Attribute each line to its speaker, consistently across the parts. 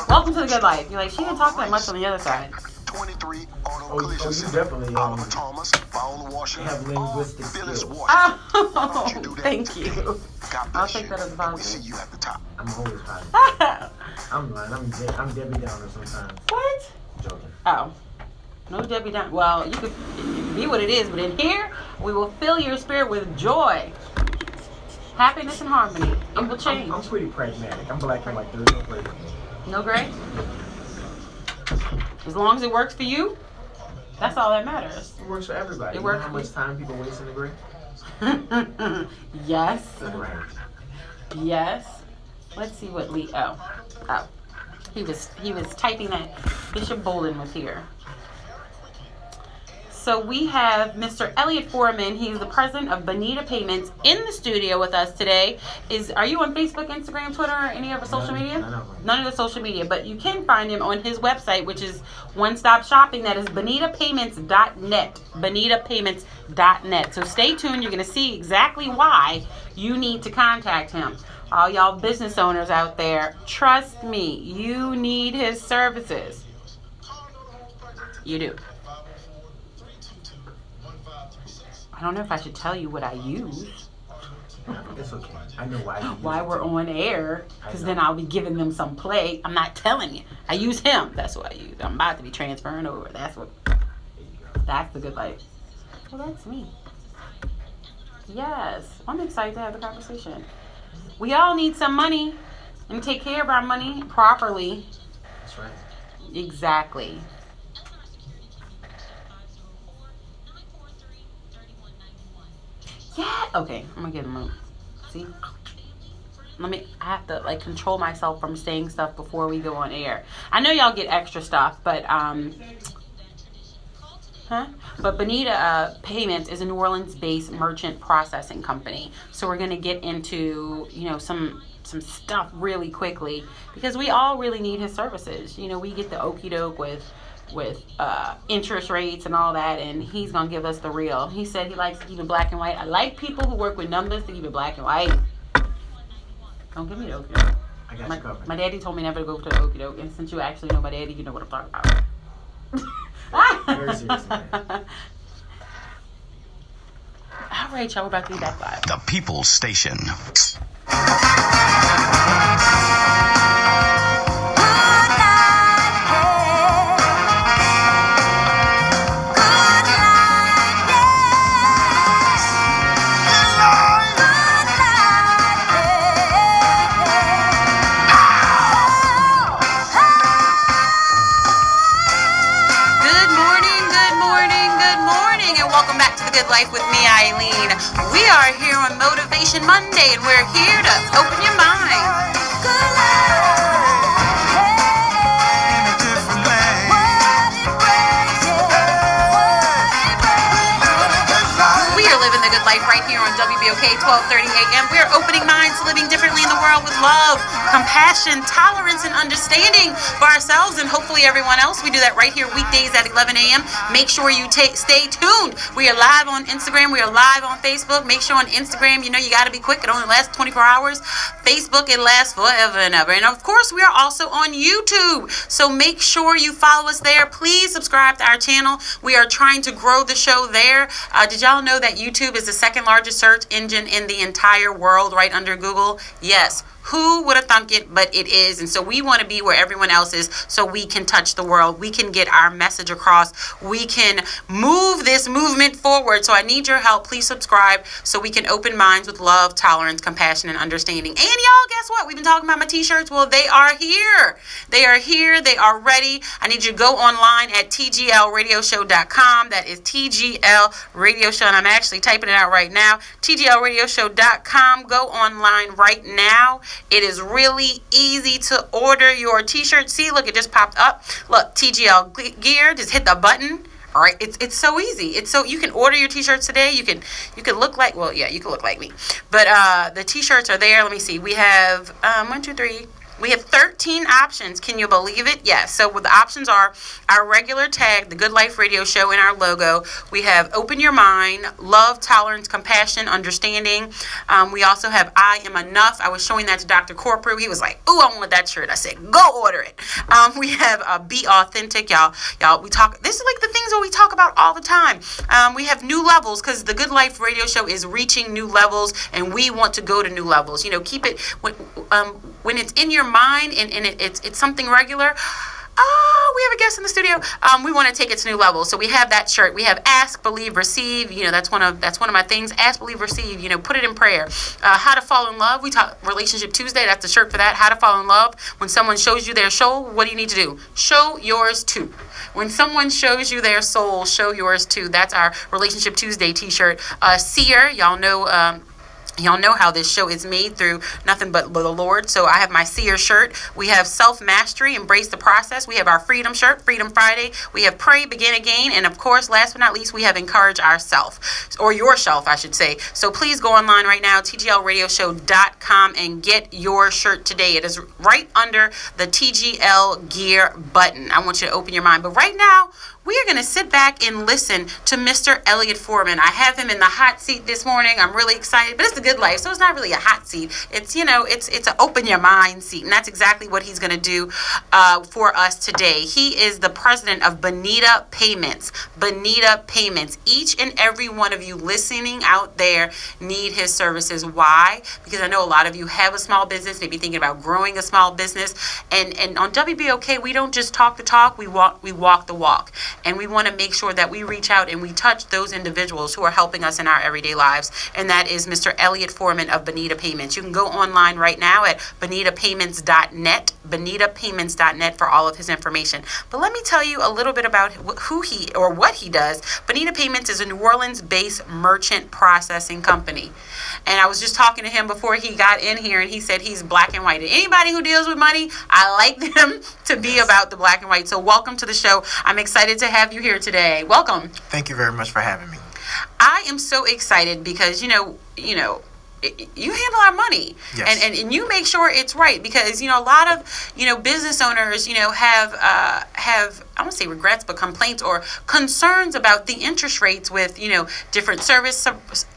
Speaker 1: Welcome to the good life. You're like, she didn't talk that much on the other side.
Speaker 2: 23
Speaker 3: Oh, you definitely
Speaker 2: Oliver Thomas, Viola Washington,
Speaker 3: have linguistic skills.
Speaker 1: Oh, thank you.
Speaker 2: God
Speaker 1: I'll
Speaker 2: bless
Speaker 1: take
Speaker 2: you.
Speaker 1: that as a
Speaker 2: Let me see
Speaker 1: positive.
Speaker 2: you at the top.
Speaker 3: I'm always positive. I'm lying. I'm Debbie Downer sometimes.
Speaker 1: What?
Speaker 3: Joking.
Speaker 1: Oh. No Debbie Downer. Well, you could be what it is, but in here, we will fill your spirit with joy, happiness, and harmony. It will change.
Speaker 3: I'm pretty pragmatic. I'm black and white. There's no gray.
Speaker 1: No gray? As long as it works for you, that's all that matters.
Speaker 3: It works for everybody.
Speaker 1: It works
Speaker 3: You know how much time people waste in the gray?
Speaker 1: Yes.
Speaker 3: Right.
Speaker 1: Yes. Let's see what Lee. Oh. He was typing that Bishop Bolden was here. So we have Mr. Elliot Foreman. He's the president of Bonita Payments in the studio with us today. Are you on Facebook, Instagram, Twitter, or any other social media? None of the social media, but you can find him on his website, which is One Stop Shopping. That is bonitapayments.net. bonitapayments.net. So stay tuned. You're going to see exactly why you need to contact him. All y'all business owners out there, trust me, you need his services. You do. I don't know if I should tell you what I use.
Speaker 3: It's okay. I know why.
Speaker 1: Why we're on air, because then I'll be giving them some play. I'm not telling you. I use him. That's what I use. I'm about to be transferring over. That's the good life. Well, that's me. Yes. I'm excited to have the conversation. We all need some money and take care of our money properly.
Speaker 3: That's right.
Speaker 1: Exactly. Yeah. Okay. I'm gonna get him a see. I have to control myself from saying stuff before we go on air. I know y'all get extra stuff, but But Bonita Payments is a New Orleans-based merchant processing company. So we're gonna get into some stuff really quickly because we all really need his services. We get the okie doke with interest rates and all that, and he's gonna give us the real. He said he likes to keep it black and white. I like people who work with numbers to keep it black and white. Don't give me the okie doke.
Speaker 3: I got you covered.
Speaker 1: My daddy told me never to go to the okie doke, and since you actually know my daddy, you know what I'm talking about.
Speaker 3: Very serious, man.
Speaker 1: All right, y'all, we're about to be back live.
Speaker 2: The People's Station.
Speaker 1: Good Life with me, Eileen. We are here on Motivation Monday, and we're here to open your mind. We are living the good life right here on WBOK 1230 AM. We are opening minds to living differently in the world with love, compassion, tolerance, and understanding for ourselves and hopefully everyone else. We do that right here weekdays at 11 a.m. Make sure you stay tuned. We are live on Instagram. We are live on Facebook. Make sure on Instagram, you got to be quick. It only lasts 24 hours. Facebook, it lasts forever and ever. And of course, we are also on YouTube. So make sure you follow us there. Please subscribe to our channel. We are trying to grow the show there. Did y'all know that YouTube is the second largest search engine in the entire world, right under Google? Yes. Who would have thunk it, but it is. And so we want to be where everyone else is so we can touch the world. We can get our message across. We can move this movement forward. So I need your help. Please subscribe so we can open minds with love, tolerance, compassion, and understanding. And y'all, guess what? We've been talking about my t-shirts. Well, they are here. They are here. They are ready. I need you to go online at TGLRadioshow.com. That is TGL Radio Show. And I'm actually typing it out right now. TGLRadioshow.com. Go online right now. It is really easy to order your t-shirt. See, look, it just popped up. Look, TGL gear. Just hit the button. All right, it's so easy. It's so you can order your t-shirts today. You can look like you can look like me. But the t-shirts are there. Let me see. We have 1, 2, 3. We have 13 options. Can you believe it? Yes. So what the options are: our regular tag, the Good Life Radio Show, in our logo. We have Open Your Mind, Love, Tolerance, Compassion, Understanding. We also have I Am Enough. I was showing that to Dr. Corporal. He was like, "Ooh, I want that shirt." I said, "Go order it." We have Be Authentic, y'all. We talk. This is like the things that we talk about all the time. We have New Levels, because the Good Life Radio Show is reaching new levels, and we want to go to new levels. Keep it when it's in your mind and it's something regular. Oh, we have a guest in the studio. We want to take it to new levels. So we have that shirt. We have Ask, Believe, Receive. That's one of my things. Ask, Believe, Receive. Put it in prayer. How to Fall in Love. We talk Relationship Tuesday. That's the shirt for that. How to Fall in Love. When someone shows you their soul, what do you need to do? Show yours too. When someone shows you their soul, show yours too. That's our Relationship Tuesday t-shirt. Seer, y'all know how this show is made through nothing but the Lord. So I have my Seer shirt. We have Self-Mastery, Embrace the Process. We have our Freedom shirt, Freedom Friday. We have Pray, Begin Again. And of course, last but not least, we have Encourage Ourself, or Yourself, I should say. So please go online right now, TGLRadioshow.com, and get your shirt today. It is right under the TGL Gear button. I want you to open your mind. But right now, we are going to sit back and listen to Mr. Elliot Foreman. I have him in the hot seat this morning. I'm really excited, but it's the Good Life, so it's not really a hot seat. It's, it's an open your mind seat, and that's exactly what he's going to do for us today. He is the president of Bonita Payments. Bonita Payments. Each and every one of you listening out there need his services. Why? Because I know a lot of you have a small business, maybe thinking about growing a small business, and on WBOK, we don't just talk the talk, we walk the walk. And we want to make sure that we reach out and we touch those individuals who are helping us in our everyday lives. And that is Mr. Elliot Foreman of Bonita Payments. You can go online right now at bonitapayments.net, bonitapayments.net, for all of his information. But let me tell you a little bit about who he or what he does. Bonita Payments is a New Orleans-based merchant processing company. And I was just talking to him before he got in here, and he said he's black and white. And anybody who deals with money, I like them to be about the black and white. So welcome to the show. I'm excited to have you here today. Welcome.
Speaker 4: Thank you very much for having me.
Speaker 1: I am so excited because, you handle our money.
Speaker 4: Yes.
Speaker 1: And you make sure it's right, because, a lot of, business owners, have, I don't say regrets, but complaints or concerns about the interest rates with, different service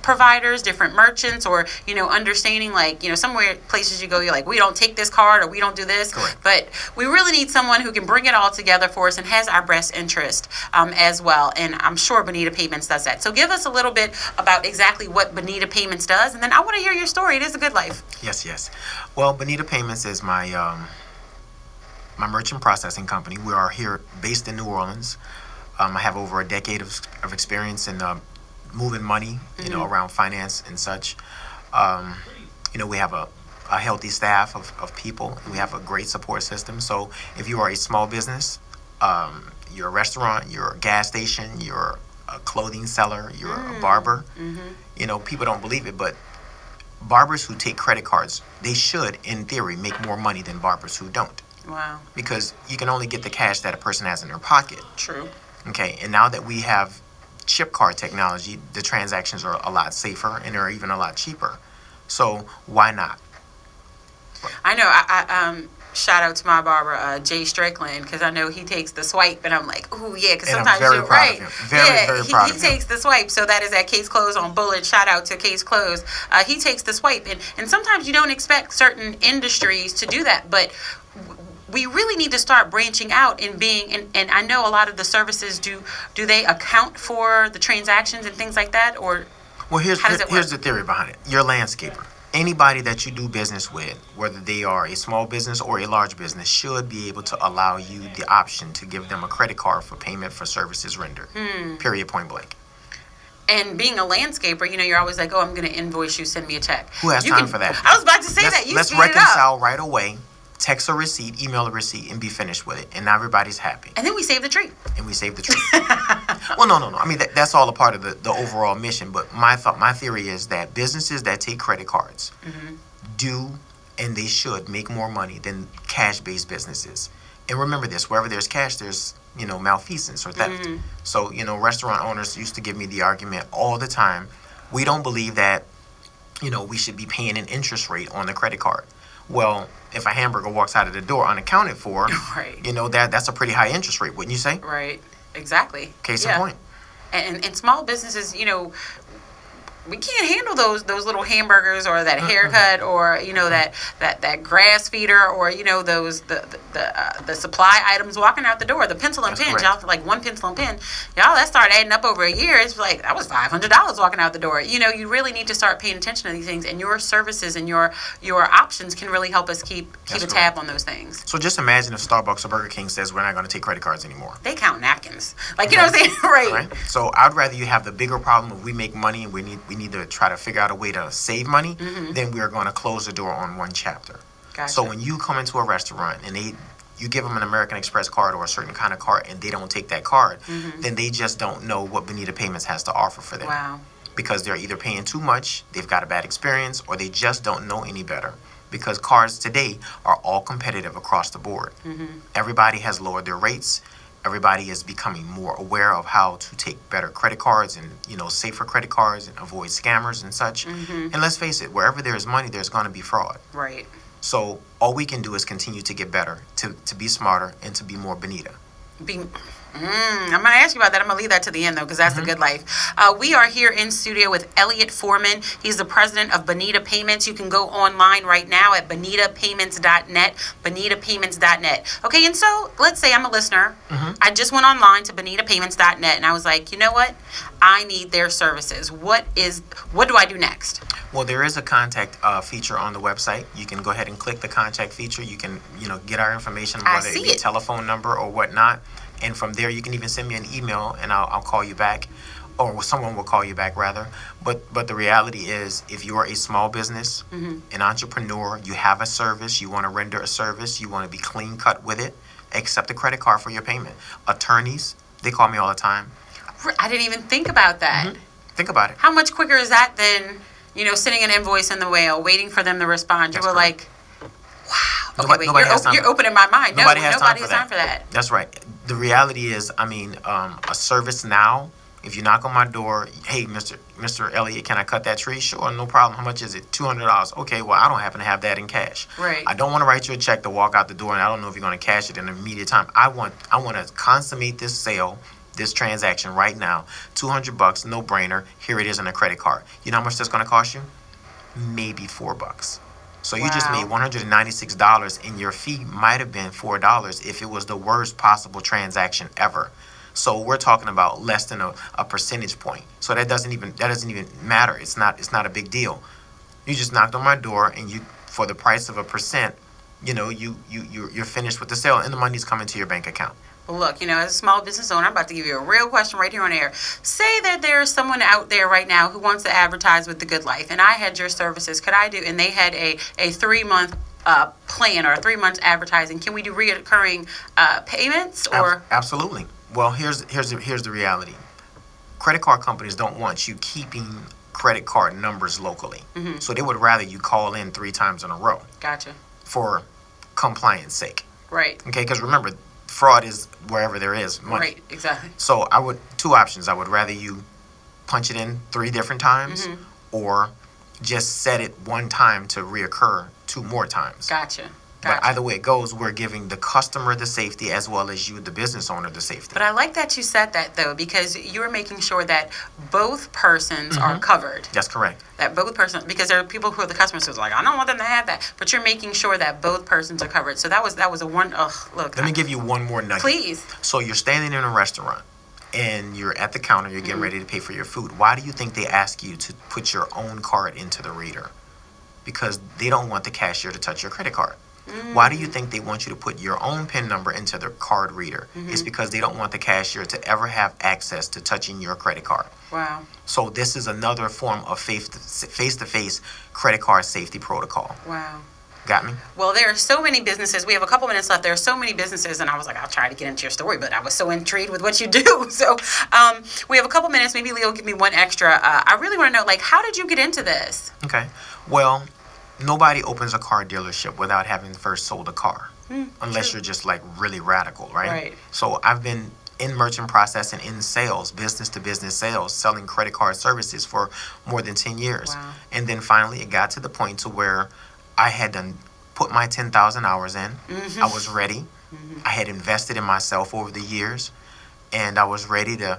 Speaker 1: providers, different merchants, or, understanding, like, somewhere places you go, you're like, we don't take this card or we don't do this.
Speaker 4: Correct.
Speaker 1: But we really need someone who can bring it all together for us and has our best interest as well. And I'm sure Bonita Payments does that. So give us a little bit about exactly what Bonita Payments does, and then I want to hear your story. It is a good life.
Speaker 4: Yes. Well, Bonita Payments is my my merchant processing company. We are here based in New Orleans. I have over a decade of experience in moving money, around finance and such. We have a healthy staff of people. We have a great support system. So if you are a small business, you're a restaurant, you're a gas station, you're a clothing seller, you're a barber, people don't believe it, but barbers who take credit cards, they should, in theory, make more money than barbers who don't.
Speaker 1: Wow.
Speaker 4: Because you can only get the cash that a person has in their pocket.
Speaker 1: True.
Speaker 4: Okay, and now that we have chip card technology, the transactions are a lot safer and they're even a lot cheaper. So why not?
Speaker 1: I know. I shout out to my barber, Jay Strickland, because I know he takes the swipe, and I'm like, ooh, yeah, because sometimes you're right.
Speaker 4: Very proud of him.
Speaker 1: He takes the swipe, so that is at Case Close on Bullard. Shout out to Case Close. He takes the swipe, and sometimes you don't expect certain industries to do that, but we really need to start branching out and being, and I know a lot of the services do they account for the transactions and things like that, or
Speaker 4: well, here's
Speaker 1: work?
Speaker 4: the theory behind it. You're a landscaper. Anybody that you do business with, whether they are a small business or a large business, should be able to allow you the option to give them a credit card for payment for services rendered. Period, point blank.
Speaker 1: And being a landscaper, you're always like, oh, I'm going to invoice you, send me a check.
Speaker 4: Who has time for that?
Speaker 1: I was about to say that.
Speaker 4: Let's reconcile right away. Text a receipt, email a receipt, and be finished with it. And now everybody's happy.
Speaker 1: And then we save the tree. Well,
Speaker 4: no. I mean, that's all a part of the overall mission. But my theory is that businesses that take credit cards do, and they should, make more money than cash-based businesses. And remember this, wherever there's cash, there's, malfeasance or theft. So, restaurant owners used to give me the argument all the time. We don't believe that, we should be paying an interest rate on the credit card. Well, if a hamburger walks out of the door unaccounted for,
Speaker 1: Right.
Speaker 4: that's a pretty high interest rate, wouldn't you say?
Speaker 1: Right. Exactly.
Speaker 4: Case in point.
Speaker 1: And small businesses, we can't handle those little hamburgers or that haircut or that grass feeder or those the supply items walking out the door, the pencil and
Speaker 4: That's
Speaker 1: pen,
Speaker 4: correct.
Speaker 1: y'all, like one pencil and pen, y'all, that started adding up over a year. It's like that was $500 walking out the door. You really need to start paying attention to these things, and your services and your options can really help us keep
Speaker 4: That's
Speaker 1: a tab on those things.
Speaker 4: So just imagine if Starbucks or Burger King says we're not going to take credit cards anymore.
Speaker 1: They count napkins, like you know what I'm saying, right?
Speaker 4: So I'd rather you have the bigger problem of we make money and we need to try to figure out a way to save money, then we are going to close the door on one chapter.
Speaker 1: Gotcha.
Speaker 4: So when you come into a restaurant and you give them an American Express card or a certain kind of card and they don't take that card, then they just don't know what Bonita Payments has to offer for them.
Speaker 1: Wow.
Speaker 4: Because they're either paying too much, they've got a bad experience, or they just don't know any better. Because cards today are all competitive across the board. Everybody has lowered their rates. Everybody is becoming more aware of how to take better credit cards and, safer credit cards and avoid scammers and such. And let's face it, wherever there's money, there's going to be fraud.
Speaker 1: Right.
Speaker 4: So all we can do is continue to get better, to be smarter, and to be more Bonita.
Speaker 1: I'm going to ask you about that. I'm going to leave that to the end, though, because that's the good life. We are here in studio with Elliot Foreman. He's the president of Bonita Payments. You can go online right now at bonitapayments.net, bonitapayments.net. Okay, and so let's say I'm a listener. I just went online to bonitapayments.net, and I was like, you know what? I need their services. What do I do next?
Speaker 4: Well, there is a contact feature on the website. You can go ahead and click the contact feature. You can, get our information,
Speaker 1: I
Speaker 4: whether it
Speaker 1: see
Speaker 4: be a
Speaker 1: it.
Speaker 4: telephone number or whatnot. And from there, you can even send me an email, and I'll call you back, or someone will call you back, rather. But the reality is, if you're a small business, an entrepreneur, you have a service, you want to render a service, you want to be clean cut with it, accept a credit card for your payment. Attorneys, they call me all the time.
Speaker 1: I didn't even think about that.
Speaker 4: Think about it.
Speaker 1: How much quicker is that than, sending an invoice in the mail, waiting for them to respond?
Speaker 4: That's
Speaker 1: You were
Speaker 4: correct.
Speaker 1: like, wow. Okay,
Speaker 4: Nobody has time
Speaker 1: you're
Speaker 4: for-
Speaker 1: opening my mind.
Speaker 4: Nobody
Speaker 1: No,
Speaker 4: has
Speaker 1: nobody
Speaker 4: time
Speaker 1: has
Speaker 4: for
Speaker 1: time for that.
Speaker 4: That's right. The reality is, a service now, if you knock on my door, hey, Mr. Elliot, can I cut that tree? Sure, no problem. How much is it? $200. Okay, well, I don't happen to have that in cash.
Speaker 1: Right.
Speaker 4: I don't want to write you a check to walk out the door, and I don't know if you're going to cash it in an immediate time. I want to consummate this sale, this transaction right now. $200, no brainer. Here it is on a credit card. You know how much that's going to cost you? Maybe $4. So you just
Speaker 1: Wow.
Speaker 4: made $196, and your fee might have been $4 if it was the worst possible transaction ever. So we're talking about less than a percentage point. So that doesn't even matter. It's not a big deal. You just knocked on my door, and you, for the price of 1%, you're finished with the sale, and the money's coming to your bank account.
Speaker 1: Well, look, as a small business owner, I'm about to give you a real question right here on air. Say that there's someone out there right now who wants to advertise with The Good Life, and I had your services. Could I do, and they had a 3-month plan or a 3 months advertising. Can we do reoccurring payments or?
Speaker 4: Absolutely. Well, here's the reality. Credit card companies don't want you keeping credit card numbers locally. So they would rather you call in 3 times in a row
Speaker 1: Gotcha.
Speaker 4: for compliance sake.
Speaker 1: Right.
Speaker 4: Okay, because remember, fraud is wherever there is money.
Speaker 1: Right. Exactly.
Speaker 4: So two options. I would rather you punch it in 3 different times, or just set it one time to reoccur 2 more times.
Speaker 1: Gotcha.
Speaker 4: But either way it goes, we're giving the customer the safety as well as you, the business owner, the safety.
Speaker 1: But I like that you said that, though, because you're making sure that both persons are covered.
Speaker 4: That's correct.
Speaker 1: That both persons, because there are people who are the customers who's like, I don't want them to have that. But you're making sure that both persons are covered. So that was a one. Look.
Speaker 4: Let me give you one more nugget.
Speaker 1: Please.
Speaker 4: So you're standing in a restaurant and you're at the counter, you're getting ready to pay for your food. Why do you think they ask you to put your own card into the reader? Because they don't want the cashier to touch your credit card. Why do you think they want you to put your own PIN number into their card reader? It's because they don't want the cashier to ever have access to touching your credit card.
Speaker 1: Wow.
Speaker 4: So this is another form of face-to-face credit card safety protocol.
Speaker 1: Wow.
Speaker 4: Got me?
Speaker 1: Well, there are so many businesses. We have a couple minutes left. There are so many businesses, and I was like, I'll try to get into your story, but I was so intrigued with what you do. So we have a couple minutes. Maybe Leo, give me one extra. I really want to know, how did you get into this?
Speaker 4: Okay. Well, nobody opens a car dealership without having first sold a car, unless you're just really radical, right?
Speaker 1: Right.
Speaker 4: So I've been in merchant processing, in sales, business to business sales, selling credit card services for more than 10 years.
Speaker 1: Wow.
Speaker 4: And then finally it got to the point to where I had done put my 10,000 hours in. I was ready. I had invested in myself over the years, and I was ready to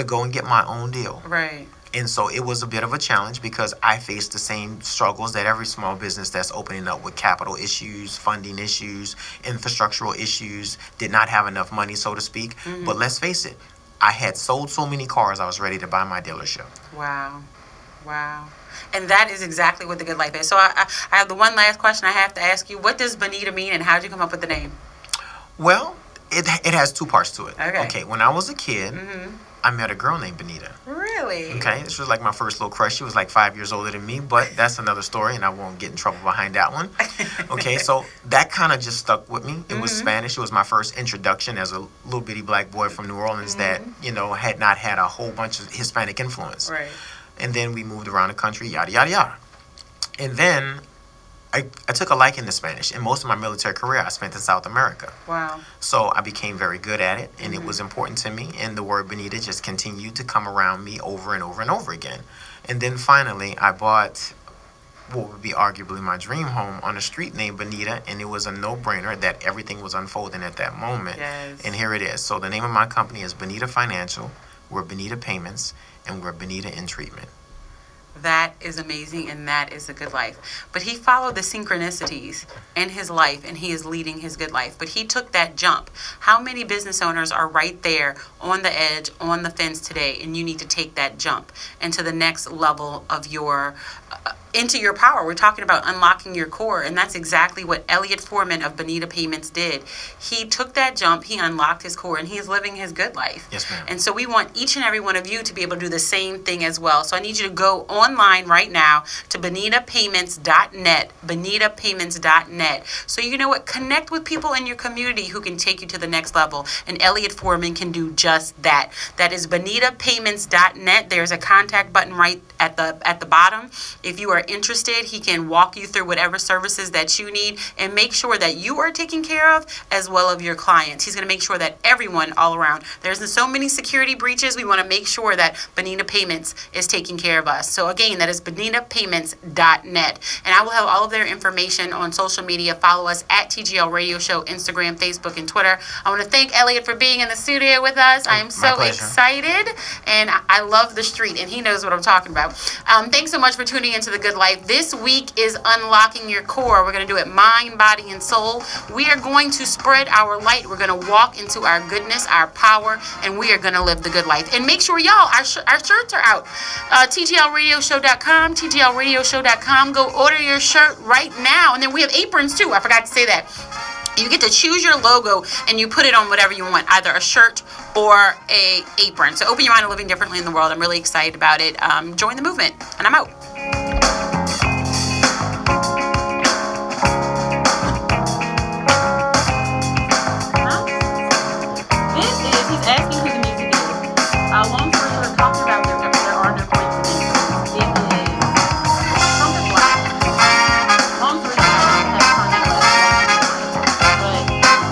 Speaker 4: go and get my own deal.
Speaker 1: Right.
Speaker 4: And so it was a bit of a challenge because I faced the same struggles that every small business that's opening up, with capital issues, funding issues, infrastructural issues, did not have enough money, so to speak. But let's face it, I had sold so many cars, I was ready to buy my dealership.
Speaker 1: Wow. And that is exactly what the good life is. So I have the one last question I have to ask you. What does Bonita mean, and how did you come up with the name?
Speaker 4: Well, it has two parts to it.
Speaker 1: Okay.
Speaker 4: When I was a kid, I met a girl named Bonita.
Speaker 1: Really?
Speaker 4: Okay, this was like my first little crush. She was like 5 years older than me, but that's another story, and I won't get in trouble behind that one. Okay, so that kind of just stuck with me. It was Spanish. It was my first introduction as a little bitty black boy from New Orleans that, had not had a whole bunch of Hispanic influence.
Speaker 1: Right.
Speaker 4: And then we moved around the country, yada, yada, yada. And then I took a liking to Spanish, and most of my military career I spent in South America.
Speaker 1: Wow.
Speaker 4: So I became very good at it, and it was important to me, and the word Bonita just continued to come around me over and over and over again. And then finally, I bought what would be arguably my dream home on a street named Bonita, and it was a no-brainer that everything was unfolding at that moment.
Speaker 1: Yes.
Speaker 4: And here it is. So the name of my company is Bonita Financial, we're Bonita Payments, and we're Bonita in Treatment.
Speaker 1: That is amazing, and that is a good life. But he followed the synchronicities in his life, and he is leading his good life. But he took that jump. How many business owners are right there on the edge, on the fence today, and you need to take that jump into the next level of your into your power. We're talking about unlocking your core, and that's exactly what Elliot Foreman of Bonita Payments did. He took that jump, he unlocked his core, and he is living his good life.
Speaker 4: Yes, ma'am.
Speaker 1: And so we want each and every one of you to be able to do the same thing as well. So I need you to go online right now to bonitapayments.net, bonitapayments.net. So you know what? Connect with people in your community who can take you to the next level, and Elliot Foreman can do just that. That is bonitapayments.net. There's a contact button right at the bottom. If you are interested, he can walk you through whatever services that you need and make sure that you are taken care of as well as your clients. He's going to make sure that everyone all around. There's so many security breaches. We want to make sure that Bonita Payments is taking care of us. So again, that is bonitapayments.net. And I will have all of their information on social media. Follow us at TGL Radio Show, Instagram, Facebook, and Twitter. I want to thank Elliot for being in the studio with us. I am so excited, and I love the street, and he knows what I'm talking about. Thanks so much for tuning into The Good Life. This week is Unlocking Your Core. We're going to do it mind, body, and soul. We are going to spread our light. We're going to walk into our goodness, our power, and we are going to live the good life. And make sure, y'all, our shirts are out. TGLRadioshow.com, TGLRadioshow.com. Go order your shirt right now. And then we have aprons, too. I forgot to say that. You get to choose your logo, and you put it on whatever you want, either a shirt or a apron. So open your mind to living differently in the world. I'm really excited about it. Join the movement, and I'm out. He's asking who the music is. Long story short, talking about there are no coincidences. It is trumpet black. Long story short, I have Kanye West, but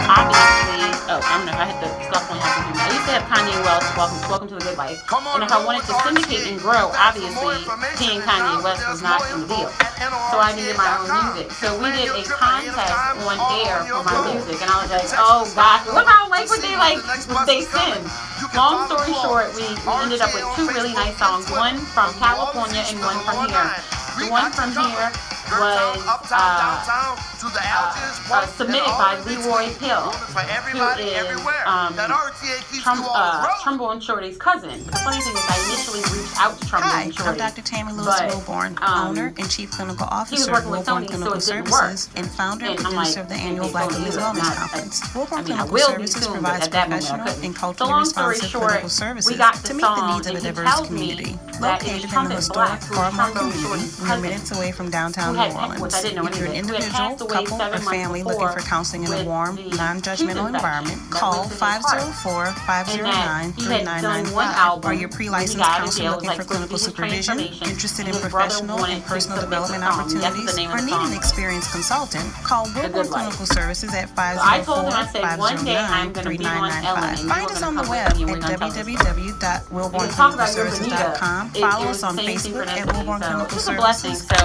Speaker 1: obviously, I don't know if I hit the stuff on how to do that. I used to have Kanye West, welcome to the good life. And if I wanted to syndicate and grow, obviously, he and Kanye West was not in the deal. So I needed my own music. So we did a contest on air for my music, and I was like, oh gosh, what about like what they sing? Long story short, we ended up with two really nice songs, one from California and one from here. The one from here was submitted by Leroy Hill, who is Trombone Shorty's cousin. The funny thing is I initially reached out to Trombone Shorty.
Speaker 5: I'm Dr. Tammy Lewis-Wilborn, owner and Chief Clinical Officer of Wilborn Clinical Services and founder and producer of the annual Black Women's Wellness Conference. Wilborn Clinical Services provides professional and culturally responsive clinical services to meet the needs of a diverse community. Located in the historic Ardmore community, mere minutes away from downtown New Orleans. If you're an individual couple or family looking for counseling in a warm, non-judgmental environment, call 504-509-3995. Are you a pre-licensed counselor looking for clinical supervision, interested in professional and personal development opportunities, or need an experienced consultant? Call Wilborn Clinical Services at 504-509-3995. Find us on the web at www.wilbornclinicalservices.com. Follow us on Facebook at Wilborn Clinical Services.
Speaker 1: So,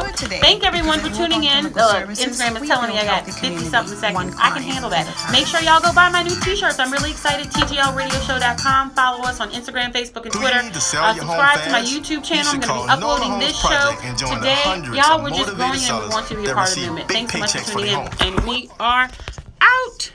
Speaker 1: thank everyone for tuning in. Instagram is telling me I got 50-something seconds. I can handle that. Make sure y'all go buy my new t-shirts. I'm really excited. TGLRadioshow.com. Follow us on Instagram, Facebook, and Twitter. Subscribe to my YouTube channel. I'm going to be uploading this show today. Y'all, we're just growing and we want you to be a part of the movement. Thanks so much for tuning in. And we are out.